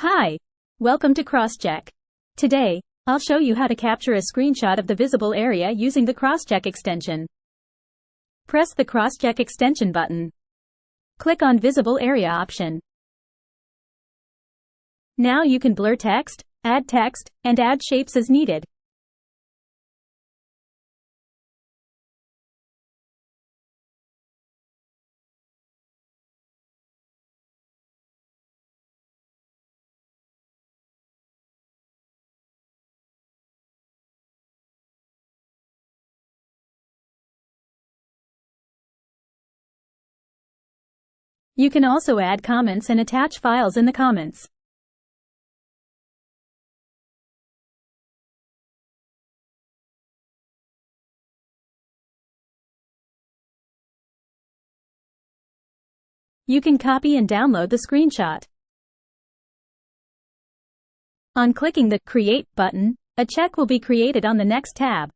Hi! Welcome to Crosscheck. Today, I'll show you how to capture a screenshot of the visible area using the Crosscheck extension. Press the Crosscheck extension button. Click on Visible Area option. Now you can blur text, and add shapes as needed. You can also add comments and attach files in the comments. You can copy and download the screenshot. On clicking the Create button, a check will be created on the next tab.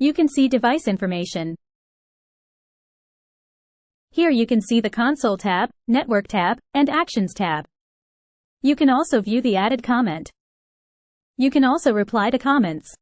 You can see device information. Here you can see the Console tab, Network tab, and Actions tab. You can also view the added comment. You can also reply to comments.